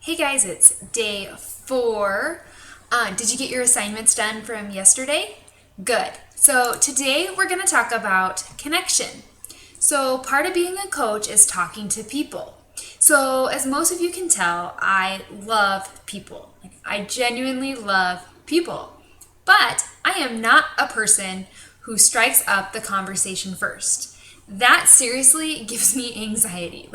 Hey guys, it's day 4. Did you get your assignments done from yesterday? Good. So today we're going to talk about connection. So part of being a coach is talking to people. So as most of you can tell, I love people. I genuinely love people. But I am not a person who strikes up the conversation first. That seriously gives me anxiety.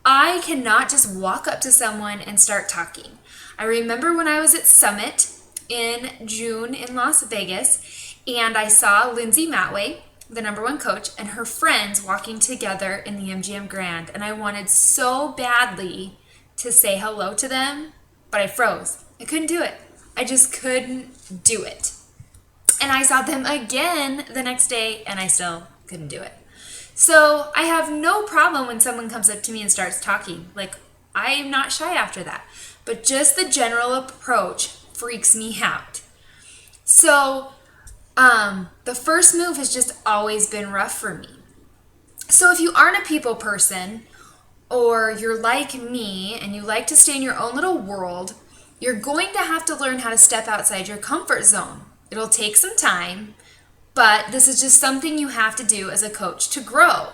I cannot just walk up to someone and start talking. I remember when I was at Summit in June in Las Vegas, and I saw Lindsay Matway, the #1 coach, and her friends walking together in the MGM Grand, and I wanted so badly to say hello to them, but I froze. I couldn't do it. I just couldn't do it. And I saw them again the next day, and I still couldn't do it. So I have no problem when someone comes up to me and starts talking. I am not shy after that. But just the general approach freaks me out. So the first move has just always been rough for me. So if you aren't a people person, or you're like me and you like to stay in your own little world, you're going to have to learn how to step outside your comfort zone. It'll take some time, but this is just something you have to do as a coach to grow.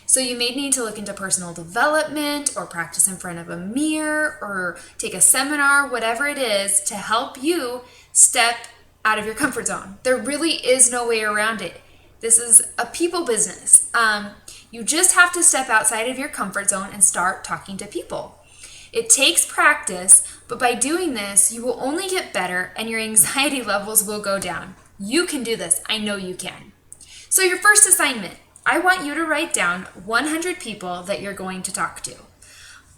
So you may need to look into personal development or practice in front of a mirror or take a seminar, whatever it is, to help you step out of your comfort zone. There really is no way around it. This is a people business. You just have to step outside of your comfort zone and start talking to people. It takes practice, but by doing this, you will only get better and your anxiety levels will go down. You can do this. I know you can. So your first assignment, I want you to write down 100 people that you're going to talk to.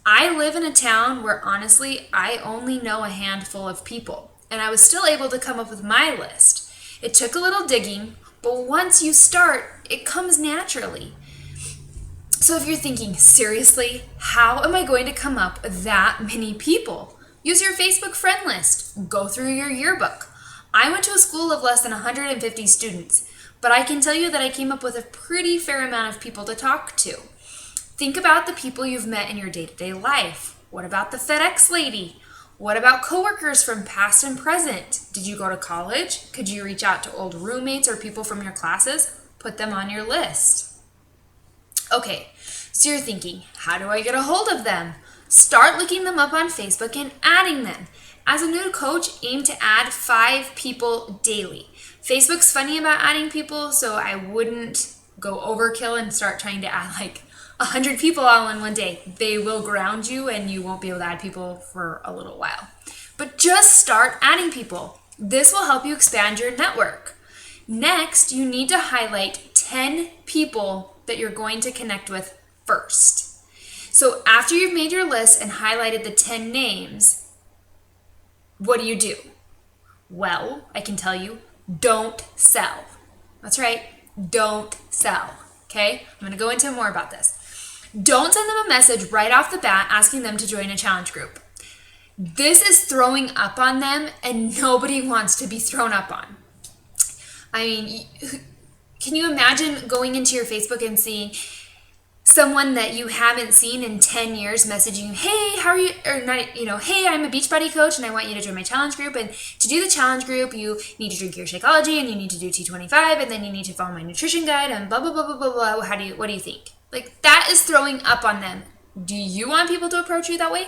I live in a town where honestly, I only know a handful of people, and I was still able to come up with my list. It took a little digging, but once you start, it comes naturally. So if you're thinking, seriously, how am I going to come up with that many people? Use your Facebook friend list. Go through your yearbook. I went to a school of less than 150 students, but I can tell you that I came up with a pretty fair amount of people to talk to. Think about the people you've met in your day-to-day life. What about the FedEx lady? What about coworkers from past and present? Did you go to college? Could you reach out to old roommates or people from your classes? Put them on your list. Okay, so you're thinking, how do I get a hold of them? Start looking them up on Facebook and adding them. As a new coach, aim to add 5 people daily. Facebook's funny about adding people, so I wouldn't go overkill and start trying to add 100 people all in one day. They will ground you and you won't be able to add people for a little while. But just start adding people. This will help you expand your network. Next, you need to highlight 10 people that you're going to connect with first. So after you've made your list and highlighted the 10 names, what do? Well, I can tell you, don't sell. That's right, don't sell, okay? I'm gonna go into more about this. Don't send them a message right off the bat asking them to join a challenge group. This is throwing up on them and nobody wants to be thrown up on. I mean, can you imagine going into your Facebook and seeing someone that you haven't seen in 10 years messaging you, hey, how are you, or not, hey, I'm a Beachbody coach and I want you to join my challenge group. And to do the challenge group, you need to drink your Shakeology and you need to do T25 and then you need to follow my nutrition guide and blah, blah, blah, blah, blah, blah. What do you think? That is throwing up on them. Do you want people to approach you that way?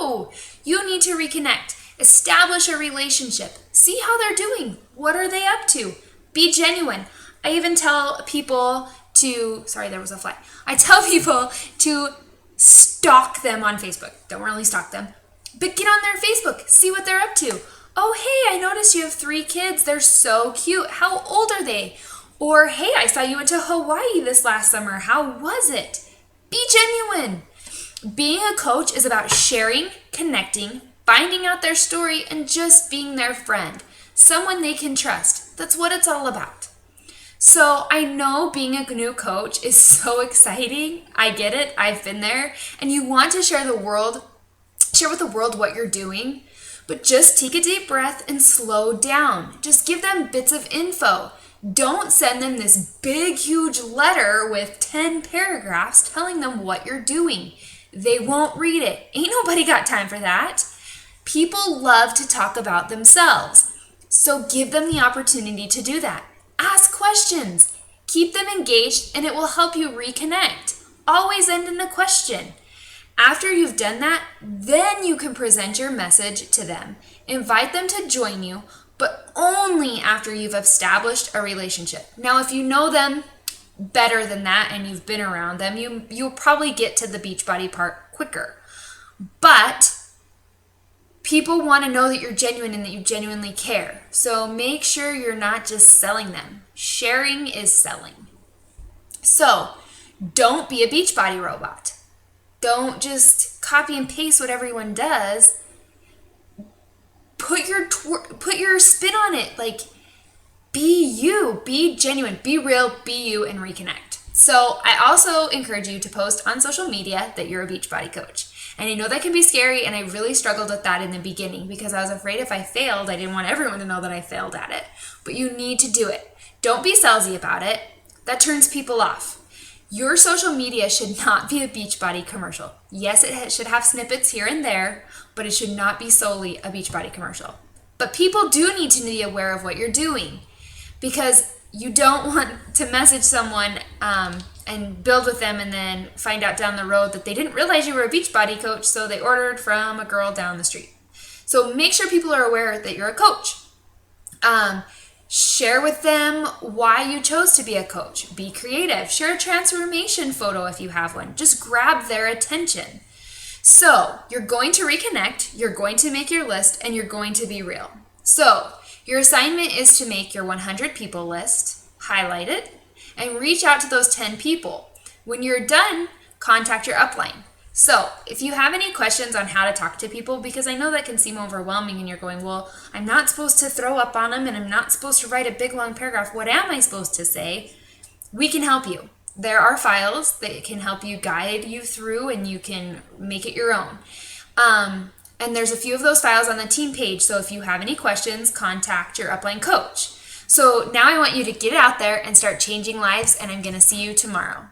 No, you need to reconnect, establish a relationship, see how they're doing. What are they up to? Be genuine. I even tell people I tell people to stalk them on Facebook. Don't really stalk them, but get on their Facebook, see what they're up to. Oh, hey, I noticed you have 3 kids. They're so cute. How old are they? Or, hey, I saw you went to Hawaii this last summer. How was it? Be genuine. Being a coach is about sharing, connecting, finding out their story, and just being their friend, someone they can trust. That's what it's all about. So I know being a new coach is so exciting. I get it. I've been there. And you want to share with the world what you're doing, but just take a deep breath and slow down. Just give them bits of info. Don't send them this big, huge letter with 10 paragraphs telling them what you're doing. They won't read it. Ain't nobody got time for that. People love to talk about themselves. So give them the opportunity to do that. Ask questions. Keep them engaged, and it will help you reconnect. Always end in a question. After you've done that, then you can present your message to them. Invite them to join you, but only after you've established a relationship. Now, if you know them better than that and you've been around them, you'll probably get to the Beachbody part quicker. But people want to know that you're genuine and that you genuinely care. So make sure you're not just selling them. Sharing is selling. So don't be a Beachbody robot. Don't just copy and paste what everyone does. Put your spin on it. Like, be you, be genuine, be real, be you, and reconnect. So I also encourage you to post on social media that you're a Beachbody coach. And I know that can be scary, and I really struggled with that in the beginning because I was afraid if I failed, I didn't want everyone to know that I failed at it. But you need to do it. Don't be salesy about it. That turns people off. Your social media should not be a Beachbody commercial. Yes, it should have snippets here and there, but it should not be solely a Beachbody commercial. But people do need to be aware of what you're doing because you don't want to message someone and build with them and then find out down the road that they didn't realize you were a Beachbody coach, so they ordered from a girl down the street. So make sure people are aware that you're a coach. Share with them why you chose to be a coach. Be creative. Share a transformation photo if you have one. Just grab their attention. So you're going to reconnect, you're going to make your list, and you're going to be real. So your assignment is to make your 100 people list, highlight it, and reach out to those 10 people. When you're done, contact your upline. So if you have any questions on how to talk to people, because I know that can seem overwhelming and you're going, well, I'm not supposed to throw up on them and I'm not supposed to write a big long paragraph. What am I supposed to say? We can help you. There are files that can help you, guide you through, and you can make it your own. And there's a few of those files on the team page. So if you have any questions, contact your upline coach. So now I want you to get out there and start changing lives, and I'm going to see you tomorrow.